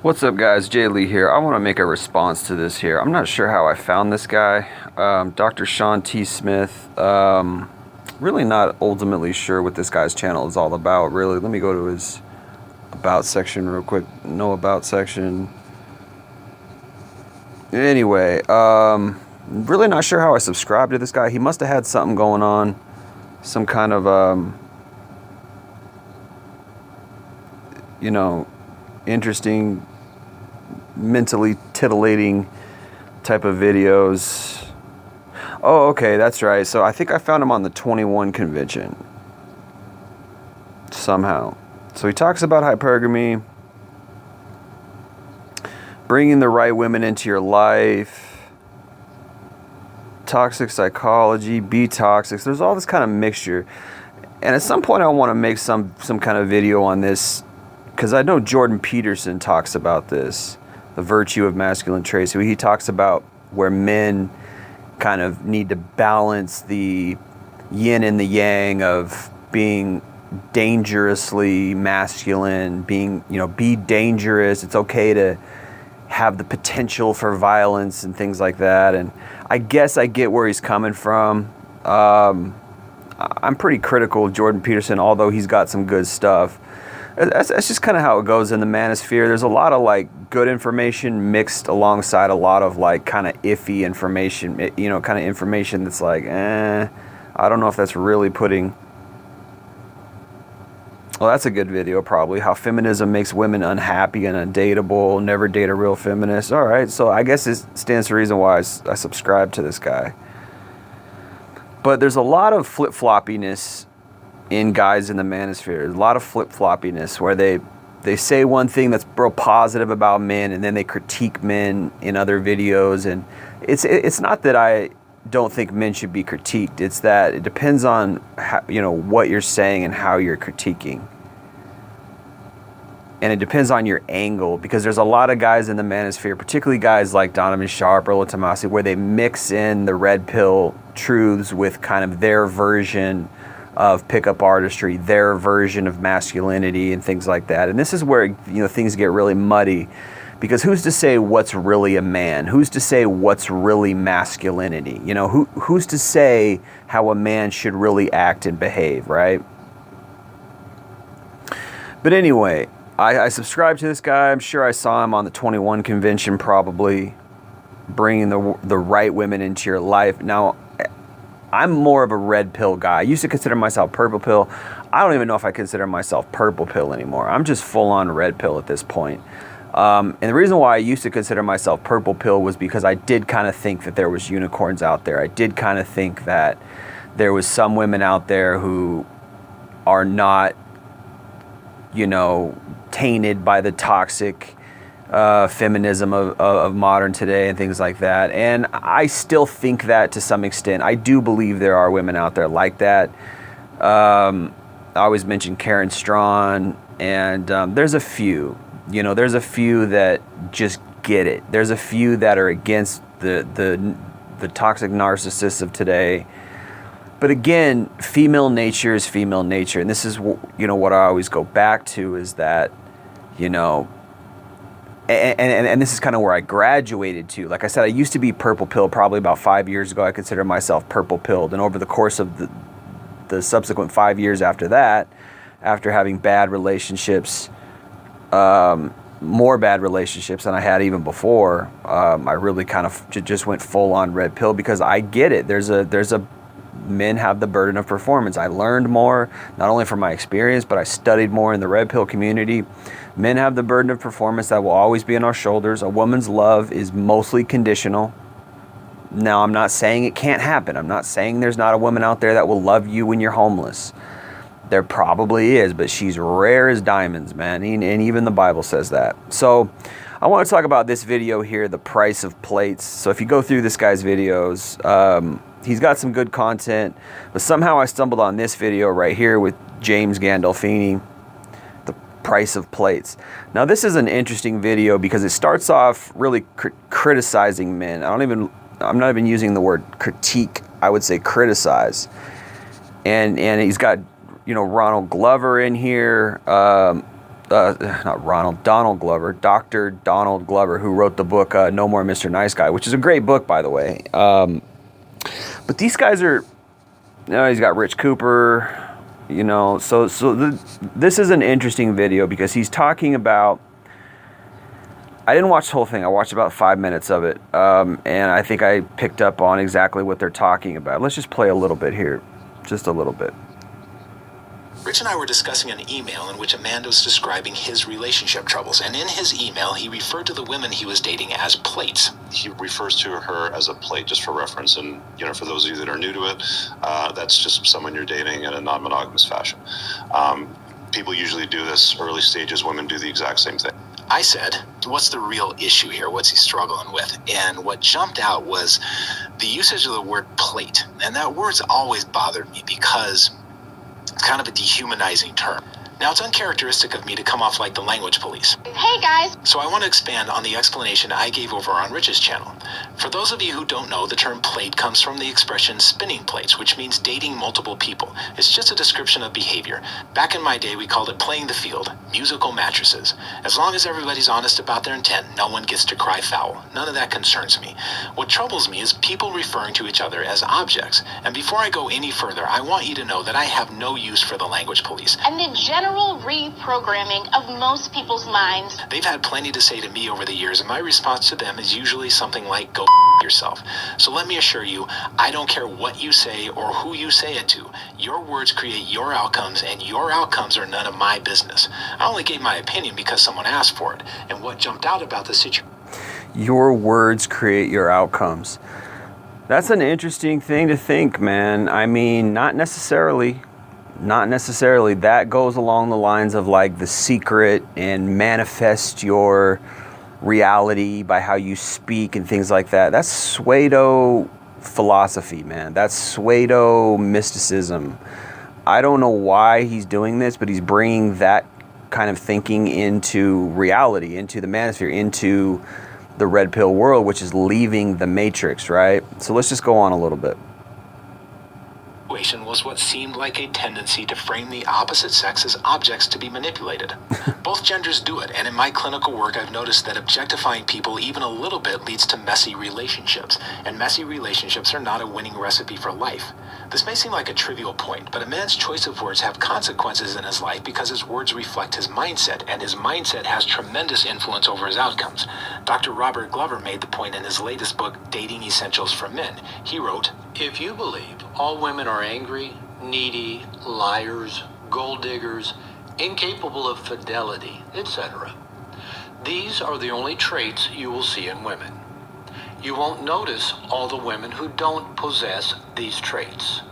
What's up, guys? Jay Lee here. I want to make a response to this here. I'm not sure how I found this guy, Dr. Shawn T. Smith. Really not ultimately sure what this guy's channel is all about, really. Let me go to his about section real quick. No about section. Anyway, really not sure how I subscribed to this guy. He must have had something going on, some kind of, interesting, mentally titillating type of videos. Oh, okay, that's right. So I think I found him on the 21 convention somehow. So he talks about hypergamy, bringing the right women into your life, toxic psychology, be toxic. There's all this kind of mixture. And at some point I want to make some kind of video on this, because I know Jordan Peterson talks about this, the virtue of masculine traits. He talks about where men kind of need to balance the yin and the yang of being dangerously masculine, be dangerous. It's okay to have the potential for violence and things like that. And I guess I get where he's coming from. I'm pretty critical of Jordan Peterson, although he's got some good stuff. That's just kind of how it goes in the manosphere. There's a lot of like good information mixed alongside a lot of like kind of iffy information, kind of information that's like, I don't know if that's really putting. Well, that's a good video probably. How feminism makes women unhappy and undateable. Never date a real feminist. All right, so I guess it stands to reason why I subscribe to this guy. But there's a lot of flip-floppiness in guys in the manosphere. There's a lot of flip-floppiness where they say one thing that's real positive about men, and then they critique men in other videos. And it's not that I don't think men should be critiqued. It's that it depends on how, what you're saying and how you're critiquing. And it depends on your angle, because there's a lot of guys in the manosphere, particularly guys like Donovan Sharp or Earl Tomasi, where they mix in the red pill truths with kind of their version of pickup artistry, their version of masculinity and things like that. And this is where things get really muddy, because who's to say what's really a man? Who's to say what's really masculinity? Who's to say how a man should really act and behave, right? But anyway, I subscribe to this guy. I'm sure I saw him on the 21 convention, probably bringing the right women into your life. Now, I'm more of a red pill guy. I used to consider myself purple pill. I don't even know if I consider myself purple pill anymore. I'm just full on red pill at this point. And the reason why I used to consider myself purple pill was because I did kind of think that there was unicorns out there. I did kind of think that there was some women out there who are not, tainted by the toxic feminism of modern today and things like that. And I still think that to some extent. I do believe there are women out there like that. I always mention Karen Strawn, and there's a few. There's a few that just get it. There's a few that are against the toxic narcissists of today. But again, female nature is female nature, and this is what I always go back to, is that and this is kind of where I graduated to. Like I said, I used to be purple pill. Probably about 5 years ago, I considered myself purple pilled, and over the course of the subsequent 5 years after that, after having bad relationships, more bad relationships than I had even before, I really kind of just went full on red pill, because I get it. There's a men have the burden of performance. I learned more, not only from my experience, but I studied more in the red pill community. Men have the burden of performance that will always be on our shoulders. A woman's love is mostly conditional. Now, I'm not saying it can't happen. I'm not saying there's not a woman out there that will love you when you're homeless. There probably is, but she's rare as diamonds, man. And even the Bible says that. So I want to talk about this video here, the price of plates. So if you go through this guy's videos, he's got some good content, but somehow I stumbled on this video right here with James Gandolfini, the price of plates. Now, this is an interesting video because it starts off really criticizing men. I'm not even using the word critique. I would say criticize. And he's got, Ronald Glover in here. not Ronald, Donald Glover, Dr. Donald Glover, who wrote the book No More Mr. Nice Guy, which is a great book, by the way. But these guys are, he's got Rich Cooper, this is an interesting video because he's talking about, I didn't watch the whole thing. I watched about 5 minutes of it, and I think I picked up on exactly what they're talking about. Let's just play a little bit here, just a little bit. Rich and I were discussing an email in which Amanda was describing his relationship troubles, and in his email, he referred to the women he was dating as plates. He refers to her as a plate, just for reference, and for those of you that are new to it, that's just someone you're dating in a non-monogamous fashion. People usually do this early stages. Women do the exact same thing. I said, what's the real issue here? What's he struggling with? And what jumped out was the usage of the word plate. And that word's always bothered me because it's kind of a dehumanizing term. Now, it's uncharacteristic of me to come off like the language police. Hey, guys. So I want to expand on the explanation I gave over on Rich's channel. For those of you who don't know, the term plate comes from the expression spinning plates, which means dating multiple people. It's just a description of behavior. Back in my day, we called it playing the field, musical mattresses. As long as everybody's honest about their intent, no one gets to cry foul. None of that concerns me. What troubles me is people referring to each other as objects. And before I go any further, I want you to know that I have no use for the language police. And the general reprogramming of most people's minds. They've had plenty to say to me over the years, and my response to them is usually something like, go yourself. So let me assure you, I don't care what you say or who you say it to. Your words create your outcomes, and your outcomes are none of my business. I only gave my opinion because someone asked for it. And what jumped out about the situation... Your words create your outcomes. That's an interesting thing to think, man. I mean, not necessarily. That goes along the lines of like The Secret and manifest your reality by how you speak and things like that. That's pseudo philosophy, man. That's pseudo mysticism. I don't know why he's doing this, but he's bringing that kind of thinking into reality, into the manosphere, into the red pill world, which is leaving the matrix, right? So let's just go on a little bit. Was what seemed like a tendency to frame the opposite sex as objects to be manipulated. Both genders do it, and in my clinical work I've noticed that objectifying people even a little bit leads to messy relationships, and messy relationships are not a winning recipe for life. This may seem like a trivial point, but a man's choice of words have consequences in his life because his words reflect his mindset, and his mindset has tremendous influence over his outcomes. Dr. Robert Glover made the point in his latest book, Dating Essentials for Men. He wrote, "If you believe all women are angry, needy, liars, gold diggers, incapable of fidelity, etc., these are the only traits you will see in women. You won't notice all the women who don't possess these traits.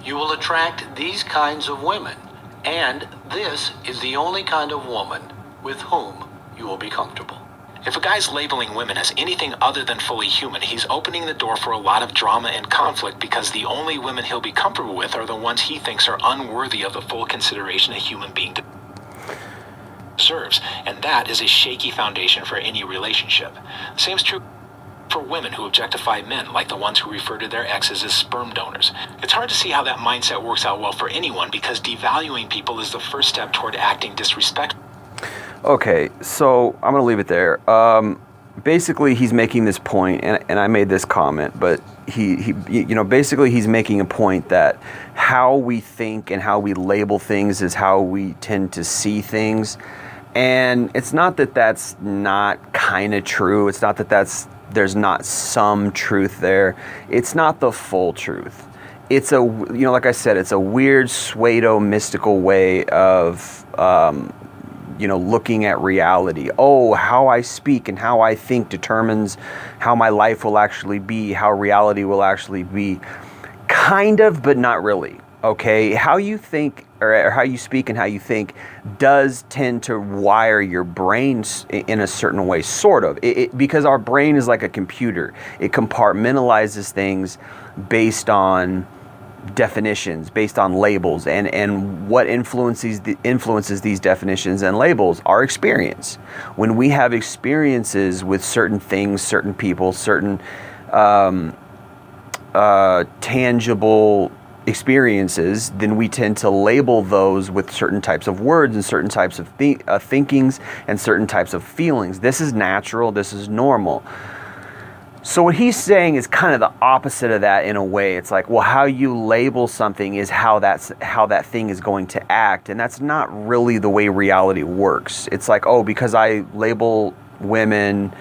You will attract these kinds of women, and this is the only kind of woman with whom you will be comfortable." If a guy's labeling women as anything other than fully human, he's opening the door for a lot of drama and conflict because the only women he'll be comfortable with are the ones he thinks are unworthy of the full consideration a human being deserves. And that is a shaky foundation for any relationship. The same is true for women who objectify men, like the ones who refer to their exes as sperm donors. It's hard to see how that mindset works out well for anyone because devaluing people is the first step toward acting disrespectfully. Okay, so I'm going to leave it there. Basically, he's making this point, and I made this comment, but basically he's making a point that how we think and how we label things is how we tend to see things. And it's not that that's not kind of true. It's not that there's not some truth there. It's not the full truth. It's like I said, it's a weird pseudo mystical way of looking at reality. Oh, how I speak and how I think determines how my life will actually be, how reality will actually be. Kind of, but not really. Okay, how you think or how you speak and how you think does tend to wire your brains in a certain way, sort of. Because our brain is like a computer. It compartmentalizes things based on definitions, based on labels, and what influences these definitions and labels? Our experience. When we have experiences with certain things, certain people, certain tangible experiences, then we tend to label those with certain types of words and certain types of thinkings and certain types of feelings. This is natural, this is normal. So what he's saying is kind of the opposite of that in a way. It's like, well, how you label something is how that thing is going to act, and that's not really the way reality works. It's like, oh, because I label women,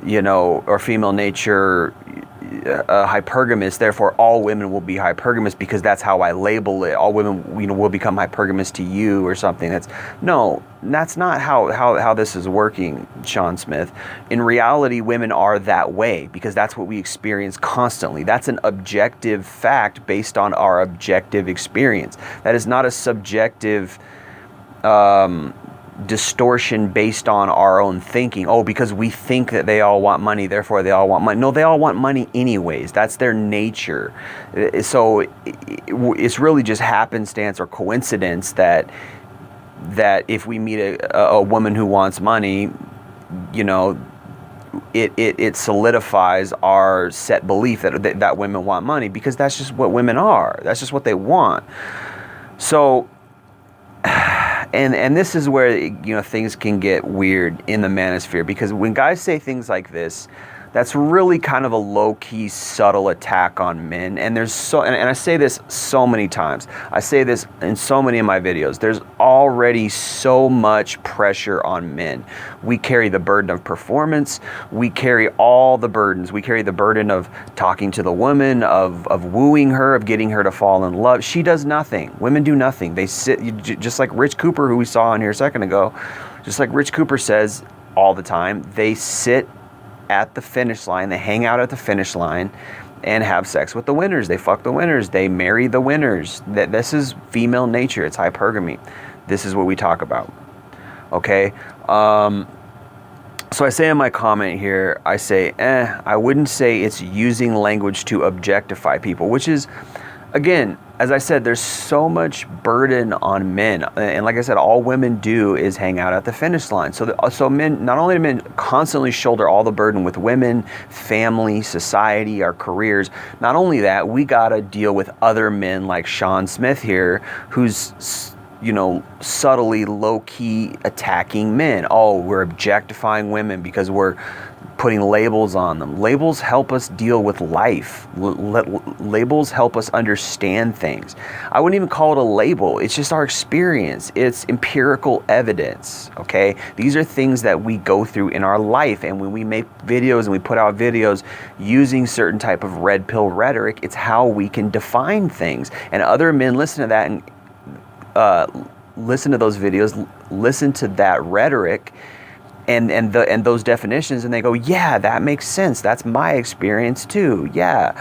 or female nature hypergamous, therefore all women will be hypergamous because that's how I label it. All women, will become hypergamous to you or something. That's not how this is working, Shawn Smith. In reality, women are that way because that's what we experience constantly. That's an objective fact based on our objective experience. That is not a subjective distortion based on our own thinking. Oh, because we think that they all want money, therefore they all want money. No, they all want money anyways. That's their nature. So it's really just happenstance or coincidence that if we meet a woman who wants money, it solidifies our set belief that women want money, because that's just what women are. That's just what they want. So And this is where things can get weird in the manosphere, because when guys say things like this, that's really kind of a low-key, subtle attack on men. And there's and I say this so many times. I say this in so many of my videos. There's already so much pressure on men. We carry the burden of performance. We carry all the burdens. We carry the burden of talking to the woman, of wooing her, of getting her to fall in love. She does nothing. Women do nothing. They sit, just like Rich Cooper, who we saw in here a second ago, just like Rich Cooper says all the time, they sit at the finish line, they hang out at the finish line and have sex with the winners. They fuck the winners. They marry the winners. This is female nature. It's hypergamy. This is what we talk about. Okay? So I say in my comment here, I say, I wouldn't say it's using language to objectify people, which is, again, as I said, there's so much burden on men. And like I said, all women do is hang out at the finish line. So men, not only do men constantly shoulder all the burden with women, family, society, our careers, not only that, we got to deal with other men like Shawn Smith here, who's subtly, low-key attacking men. Oh, we're objectifying women because we're putting labels on them. Labels help us deal with life. Labels help us understand things. I wouldn't even call it a label. It's just our experience. It's empirical evidence, okay? These are things that we go through in our life, and when we make videos and we put out videos using certain type of red pill rhetoric, it's how we can define things. And other men listen to that and listen to those videos, listen to that rhetoric and those definitions, and they go, yeah, that makes sense. That's my experience too. Yeah,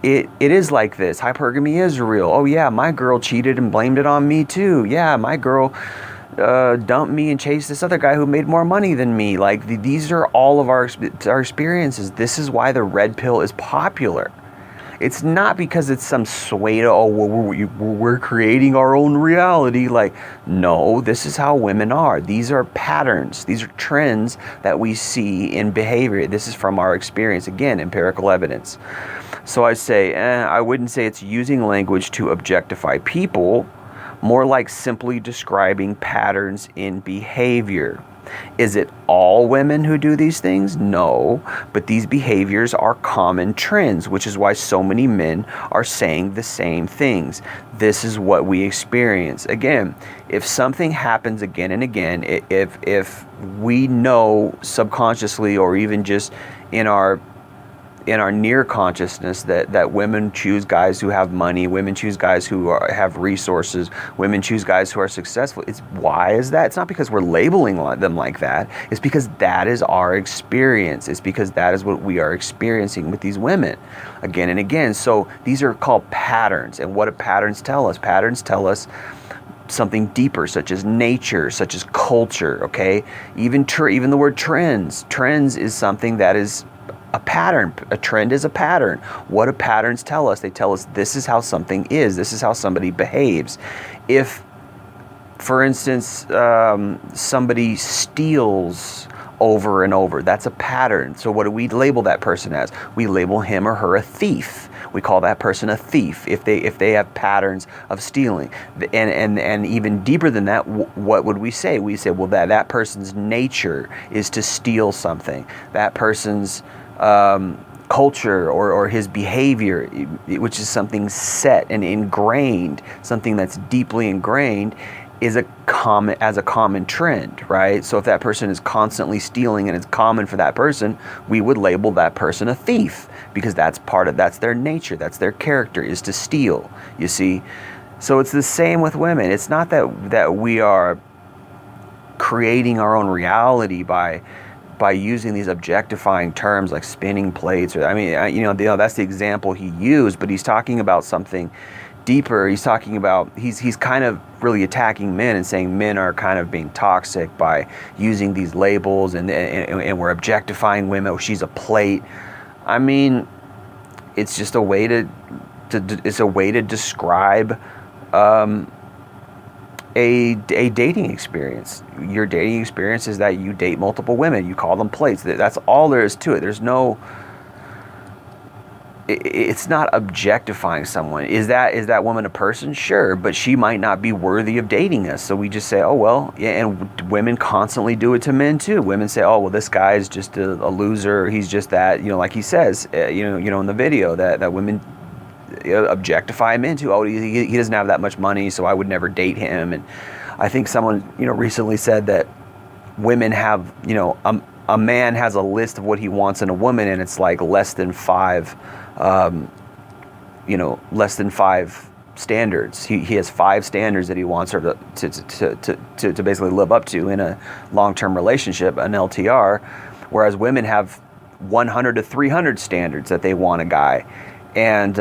it is like this. Hypergamy is real. Oh yeah, my girl cheated and blamed it on me too. Yeah, my girl dumped me and chased this other guy who made more money than me. Like these are all of our experiences. This is why the red pill is popular. It's not because it's some sway to, oh, we're creating our own reality. Like, no, this is how women are. These are patterns. These are trends that we see in behavior. This is from our experience. Again, empirical evidence. So I say, I wouldn't say it's using language to objectify people, more like simply describing patterns in behavior. Is it all women who do these things? No, but these behaviors are common trends, which is why so many men are saying the same things. This is what we experience. Again, if something happens again and again, if we know subconsciously or even just in our near consciousness that women choose guys who have money, women choose guys who have resources, women choose guys who are successful. Why is that? It's not because we're labeling them like that. It's because that is our experience. It's because that is what we are experiencing with these women again and again. So these are called patterns. And what do patterns tell us? Patterns tell us something deeper, such as nature, such as culture, okay? Even the word trends. Trends is something that is a pattern. A trend is a pattern. What do patterns tell us? They tell us this is how something is. This is how somebody behaves. If, for instance, somebody steals over and over, that's a pattern. So what do we label that person as? We label him or her a thief. We call that person a thief if they have patterns of stealing. And even deeper than that, what would we say? We say, well, that person's nature is to steal something. That person's culture or his behavior, which is something set and ingrained, something that's deeply ingrained, is a common trend, right? So if that person is constantly stealing and it's common for that person, we would label that person a thief, because that's their nature, that's their character, is to steal, you see? So it's the same with women. It's not that we are creating our own reality by using these objectifying terms like spinning plates, or that's the example he used, but he's talking about something deeper. He's talking about he's kind of really attacking men and saying men are kind of being toxic by using these labels, and we're objectifying women. Oh, she's a plate. I mean, it's just a way to describe a dating experience. Your dating experience is that you date multiple women. You call them plates. That's all there is to it. It's not objectifying someone. Is that woman a person? Sure, but she might not be worthy of dating us. So we just say, oh well, yeah. And women constantly do it to men too. Women say, oh well, this guy is just a loser. He's just that, like he says, in the video that women objectify men too. Oh, he doesn't have that much money, so I would never date him. And I think someone recently said that women have a man has a list of what he wants in a woman, and it's like less than five standards. He has 5 standards that he wants her to basically live up to in a long-term relationship, an LTR, whereas women have 100 to 300 standards that they want a guy. And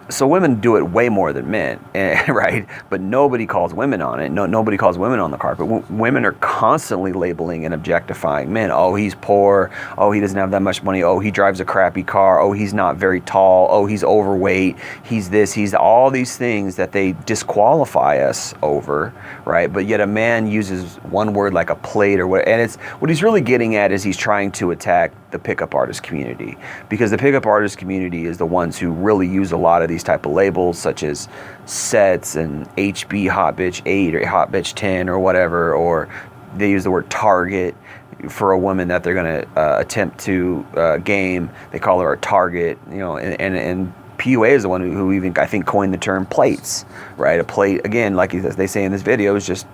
so women do it way more than men, right? But nobody calls women on it. Nobody calls women on the carpet. Women are constantly labeling and objectifying men. Oh, he's poor. Oh, he doesn't have that much money. Oh, he drives a crappy car. Oh, he's not very tall. Oh, he's overweight. He's this. He's all these things that they disqualify us over, right? But yet a man uses one word like a plate or what, and it's what he's really getting at is he's trying to attack the pickup artist community, because the pickup artist community is the ones who really use a lot of these type of labels, such as sets and HB Hot Bitch 8 or Hot Bitch 10 or whatever, or they use the word target for a woman that they're going to attempt to game. They call her a target, and PUA is the one who even, I think, coined the term plates, right? A plate, again, like they say in this video, is just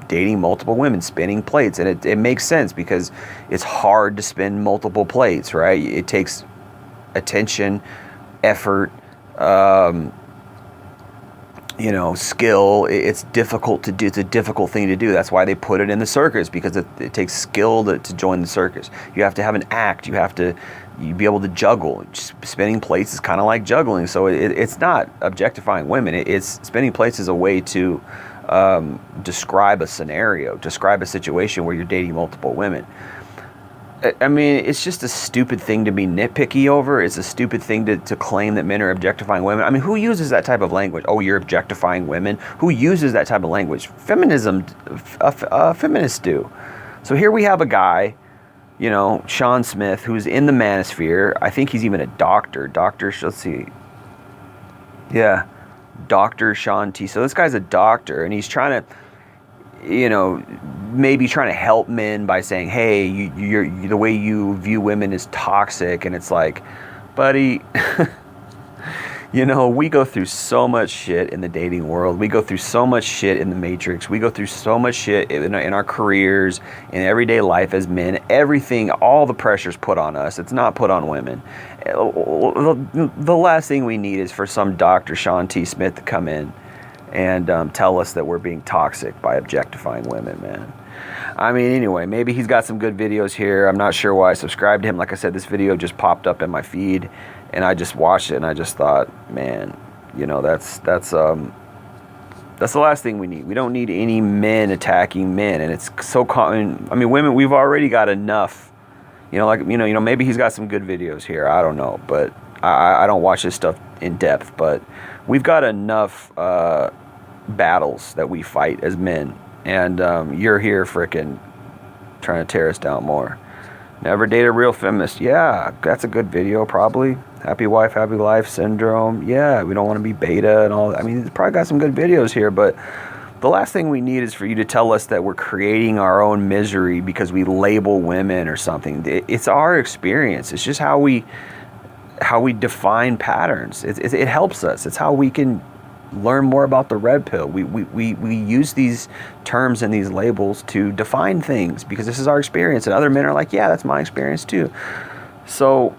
dating multiple women, spinning plates. And it makes sense, because it's hard to spin multiple plates, right? It takes attention, effort, skill. It's difficult to do. It's a difficult thing to do. That's why they put it in the circus, because it takes skill to join the circus. You have to have an act. You have to be able to juggle. Spinning plates is kind of like juggling. So it's not objectifying women. It's spinning plates is a way to describe a scenario, describe a situation where you're dating multiple women. I mean, it's just a stupid thing to be nitpicky over. It's a stupid thing to claim that men are objectifying women. I mean, who uses that type of language? Oh, you're objectifying women? Who uses that type of language? Feminists do. So here we have a guy, Shawn Smith, who's in the manosphere. I think he's even a doctor. Let's see. Yeah. Dr. Shawn T. So this guy's a doctor, and he's trying to, maybe trying to help men by saying, hey, you're the way you view women is toxic. And it's like, buddy, we go through so much shit in the dating world. We go through so much shit in the matrix. We go through so much shit in our careers, in everyday life as men. Everything, all the pressure's put on us. It's not put on women. The last thing we need is for some Dr. Shawn T. Smith to come in and tell us that we're being toxic by objectifying women, man. I mean, anyway, maybe he's got some good videos here. I'm not sure why I subscribed to him. Like I said, this video just popped up in my feed, and I just watched it, and I just thought, man, that's the last thing we need. We don't need any men attacking men, and it's so common. I mean, women, we've already got enough. Maybe he's got some good videos here. I don't know, but I don't watch this stuff in depth. But we've got enough battles that we fight as men, and you're here frickin' trying to tear us down more. Never date a real feminist. Yeah, that's a good video, probably. Happy wife, happy life syndrome. Yeah, we don't want to be beta and all. I mean, it's probably got some good videos here, but the last thing we need is for you to tell us that we're creating our own misery because we label women or something. It's our experience. It's just how we define patterns. It helps us. It's how we can learn more about the red pill. We use these terms and these labels to define things because this is our experience, and other men are like, yeah, that's my experience too. So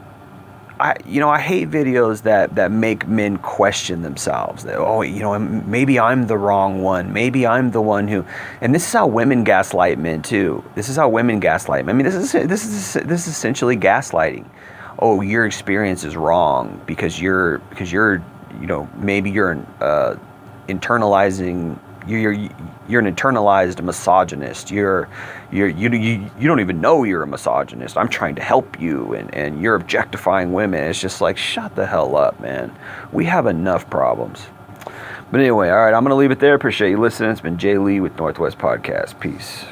I hate videos that make men question themselves. That, oh, maybe I'm the wrong one. Maybe I'm the one who. And this is how women gaslight men too. This is how women gaslight men. I mean, this is essentially gaslighting. Oh, your experience is wrong because you're maybe you're internalizing. You're an internalized misogynist. You don't even know you're a misogynist. I'm trying to help you, and you're objectifying women. It's just like, shut the hell up, man. We have enough problems. But anyway, all right, I'm gonna leave it there. Appreciate you listening. It's been Jay Lee with Northwest Podcast. Peace.